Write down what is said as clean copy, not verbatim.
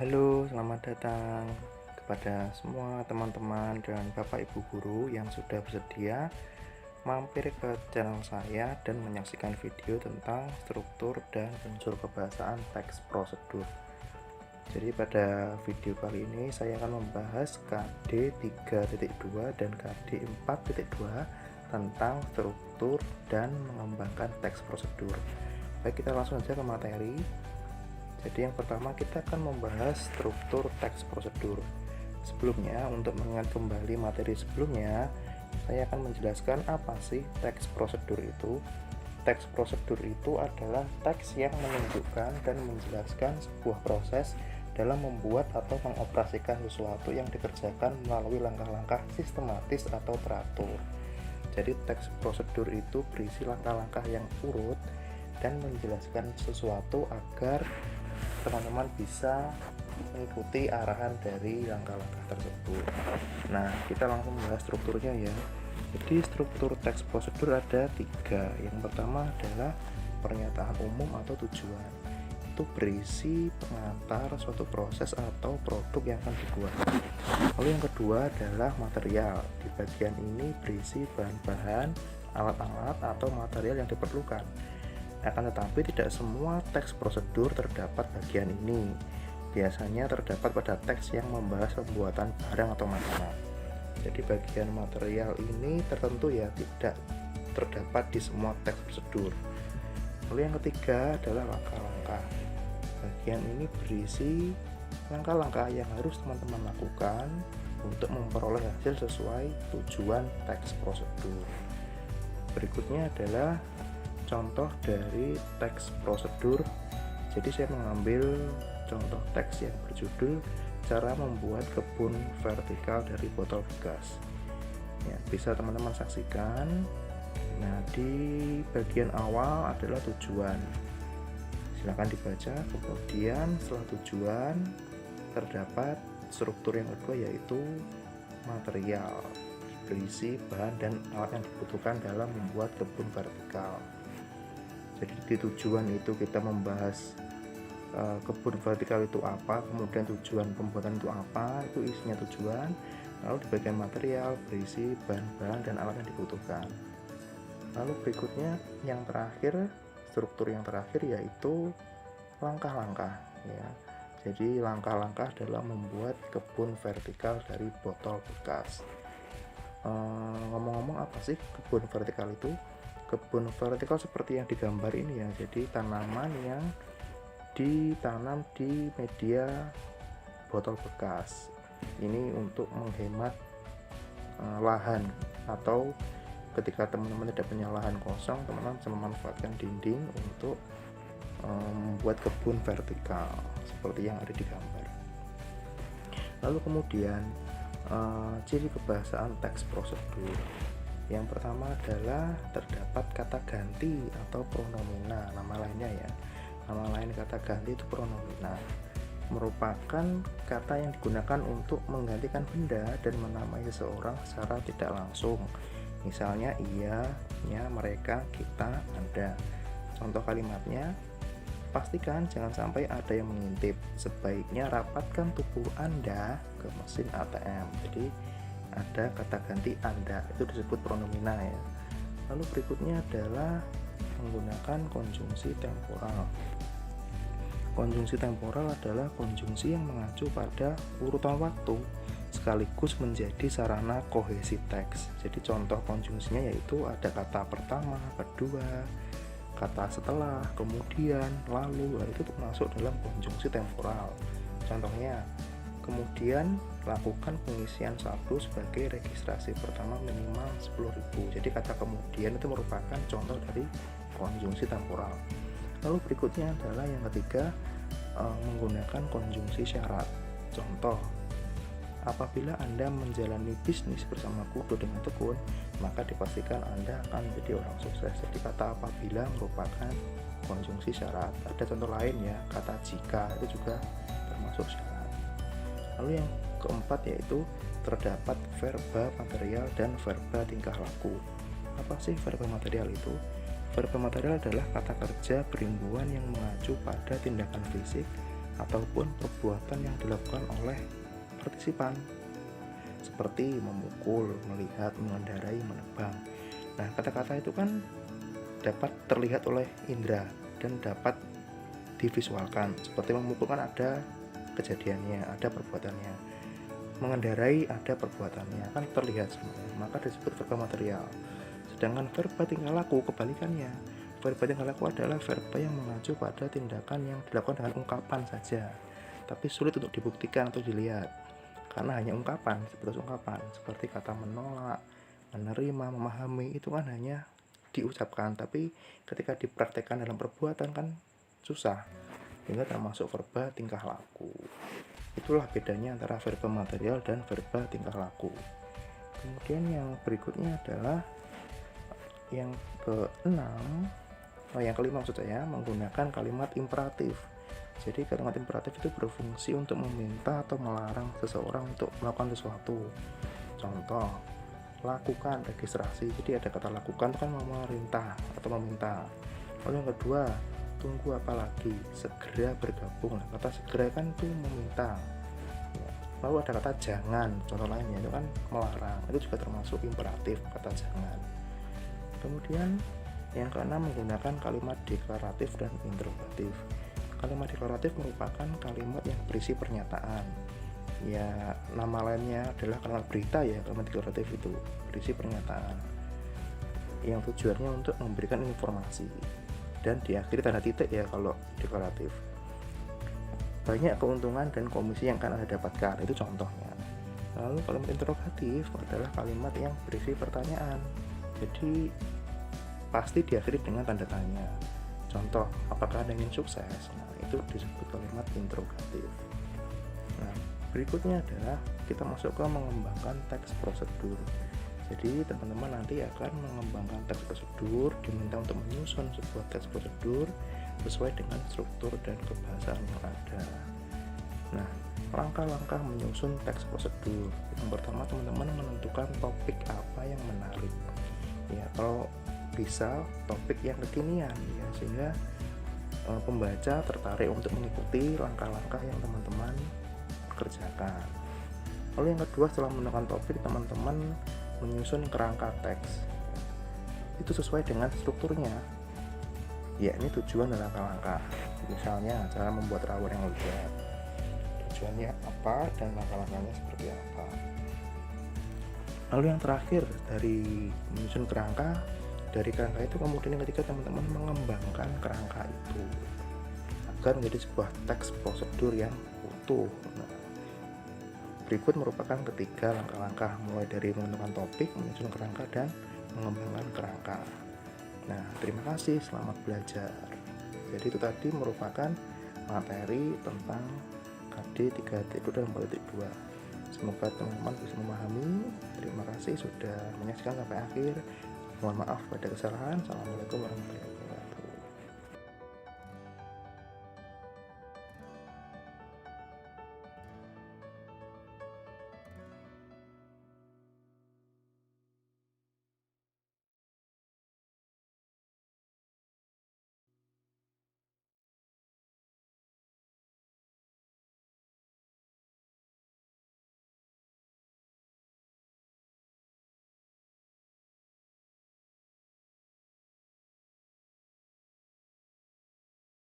Halo, selamat datang kepada semua teman-teman dan Bapak Ibu guru yang sudah bersedia mampir ke channel saya dan menyaksikan video tentang struktur dan unsur kebahasaan teks prosedur. Jadi pada video kali ini saya akan membahas KD 3.2 dan KD 4.2 tentang struktur dan mengembangkan teks prosedur. Baik, kita langsung saja ke materi. Jadi yang pertama kita akan membahas struktur teks prosedur. Sebelumnya, untuk mengingat kembali materi sebelumnya, saya akan menjelaskan apa sih teks prosedur itu. Teks prosedur itu adalah teks yang menunjukkan dan menjelaskan sebuah proses dalam membuat atau mengoperasikan sesuatu yang dikerjakan melalui langkah-langkah sistematis atau teratur. Jadi teks prosedur itu berisi langkah-langkah yang urut dan menjelaskan sesuatu agar teman-teman bisa mengikuti arahan dari langkah-langkah tersebut. Nah, kita langsung bahas strukturnya ya. Jadi struktur teks prosedur ada 3. Yang pertama adalah pernyataan umum atau tujuan. Itu berisi pengantar suatu proses atau produk yang akan dibuat. Lalu yang kedua adalah material. Di bagian ini berisi bahan-bahan, alat-alat atau material yang diperlukan. Akan tetapi tidak semua teks prosedur terdapat bagian ini. Biasanya terdapat pada teks yang membahas pembuatan barang atau makanan. Jadi bagian material ini tertentu ya tidak terdapat di semua teks prosedur. Lalu yang ketiga adalah langkah-langkah. Bagian ini berisi langkah-langkah yang harus teman-teman lakukan untuk memperoleh hasil sesuai tujuan teks prosedur. Berikutnya adalah contoh dari teks prosedur. Jadi saya mengambil contoh teks yang berjudul cara membuat kebun vertikal dari botol bekas ya, bisa teman-teman saksikan. Nah, di bagian awal adalah tujuan, silahkan dibaca. Kemudian setelah tujuan terdapat struktur yang kedua, yaitu material, berisi bahan dan alat yang dibutuhkan dalam membuat kebun vertikal. Jadi di tujuan itu kita membahas kebun vertikal itu apa, kemudian tujuan pembuatan itu apa, itu isinya tujuan. Lalu di bagian material berisi bahan-bahan dan alat yang dibutuhkan. Lalu berikutnya yang terakhir, struktur yang terakhir yaitu langkah-langkah ya. Jadi langkah-langkah dalam membuat kebun vertikal dari botol bekas. Ngomong-ngomong, apa sih kebun vertikal itu? Kebun vertikal seperti yang digambar ini ya, jadi tanaman yang ditanam di media botol bekas. Ini untuk menghemat lahan, atau ketika teman-teman tidak punya lahan kosong, teman-teman bisa memanfaatkan dinding untuk membuat kebun vertikal seperti yang ada di gambar. Lalu kemudian ciri kebahasaan teks prosedur. Yang pertama adalah terdapat kata ganti atau pronomina, nama lainnya ya. Nama lain kata ganti itu pronomina, merupakan kata yang digunakan untuk menggantikan benda dan menamai seseorang secara tidak langsung. Misalnya ia, nya, mereka, kita, anda. Contoh kalimatnya, pastikan jangan sampai ada yang mengintip. Sebaiknya rapatkan tubuh Anda ke mesin ATM. Jadi ada kata ganti Anda, itu disebut pronomina ya. Lalu berikutnya adalah menggunakan konjungsi temporal. Konjungsi temporal adalah konjungsi yang mengacu pada urutan waktu sekaligus menjadi sarana kohesi teks. Jadi contoh konjungsinya yaitu ada kata pertama, kedua, kata setelah, kemudian, lalu. Itu masuk dalam konjungsi temporal. Contohnya, kemudian lakukan pengisian saldo sebagai registrasi pertama minimal 10.000. Jadi kata kemudian itu merupakan contoh dari konjungsi temporal. Lalu berikutnya adalah yang ketiga, menggunakan konjungsi syarat. Contoh, apabila Anda menjalani bisnis bersama Kudo dengan tekun, maka dipastikan Anda akan menjadi orang sukses. Jadi kata apabila merupakan konjungsi syarat. Ada contoh lain ya, kata jika itu juga termasuk syarat. Lalu yang keempat yaitu terdapat verba material dan verba tingkah laku. Apa sih verba material itu? Verba material adalah kata kerja berimbuhan yang mengacu pada tindakan fisik ataupun perbuatan yang dilakukan oleh partisipan, seperti memukul, melihat, mengendarai, menebang. Nah, kata-kata itu kan dapat terlihat oleh indera dan dapat divisualkan. Seperti memukul kan ada kejadiannya, ada perbuatannya. Mengendarai ada perbuatannya, kan terlihat semuanya, maka disebut verba material. Sedangkan verba tingkah laku kebalikannya. Verba tingkah laku adalah verba yang mengacu pada tindakan yang dilakukan dengan ungkapan saja, tapi sulit untuk dibuktikan atau dilihat karena hanya ungkapan, sebatas ungkapan. Seperti kata menolak, menerima, memahami, itu kan hanya diucapkan, tapi ketika dipraktekkan dalam perbuatan kan susah, hingga termasuk verba tingkah laku. Itulah bedanya antara verba material dan verba tingkah laku. Kemudian yang berikutnya adalah yang kelima maksud saya, menggunakan kalimat imperatif. Jadi kalimat imperatif itu berfungsi untuk meminta atau melarang seseorang untuk melakukan sesuatu. Contoh, lakukan registrasi. Jadi ada kata lakukan kan memerintah atau meminta. Lalu yang kedua, tunggu apa lagi, segera bergabung. Kata segera kan itu meminta. Lalu ada kata jangan, contoh lainnya itu kan melarang, itu juga termasuk imperatif, kata jangan. Kemudian yang keenam, menggunakan kalimat deklaratif dan interrogatif. Kalimat deklaratif merupakan kalimat yang berisi pernyataan. Ya, nama lainnya adalah kalimat berita ya, kalimat deklaratif itu berisi pernyataan yang tujuannya untuk memberikan informasi dan diakhiri tanda titik ya kalau deklaratif. Banyak keuntungan dan komisi yang akan Anda dapatkan, itu contohnya. Lalu kalimat interrogatif adalah kalimat yang berisi pertanyaan, jadi pasti diakhiri dengan tanda tanya. Contoh, apakah Anda ingin sukses? Nah, itu disebut kalimat interrogatif. Nah, berikutnya adalah kita masuk ke mengembangkan teks prosedur. Jadi teman-teman nanti akan mengembangkan teks prosedur, diminta untuk menyusun sebuah teks prosedur sesuai dengan struktur dan kebahasaan yang ada. Nah, langkah-langkah menyusun teks prosedur. Yang pertama, teman-teman menentukan topik apa yang menarik. Ya, kalau bisa topik yang kekinian ya, sehingga pembaca tertarik untuk mengikuti langkah-langkah yang teman-teman kerjakan. Lalu yang kedua, setelah menentukan topik, teman-teman menyusun kerangka teks. Itu sesuai dengan strukturnya. Ya, ini tujuan dan langkah-langkah. Misalnya cara membuat rawan yang lega, tujuannya apa dan langkah-langkahnya seperti apa. Lalu yang terakhir, dari menyusun kerangka, dari kerangka itu kemudian yang ketiga, teman-teman mengembangkan kerangka itu agar menjadi sebuah teks prosedur yang utuh. Nah, berikut merupakan ketiga langkah-langkah, mulai dari menentukan topik, menyusun kerangka, dan mengembangkan kerangka. Nah, terima kasih, selamat belajar. Jadi itu tadi merupakan materi tentang KD 3.2 dan 4.2. Semoga teman-teman bisa memahami. Terima kasih sudah menyaksikan sampai akhir. Mohon maaf pada kesalahan. Assalamualaikum warahmatullahi wabarakatuh.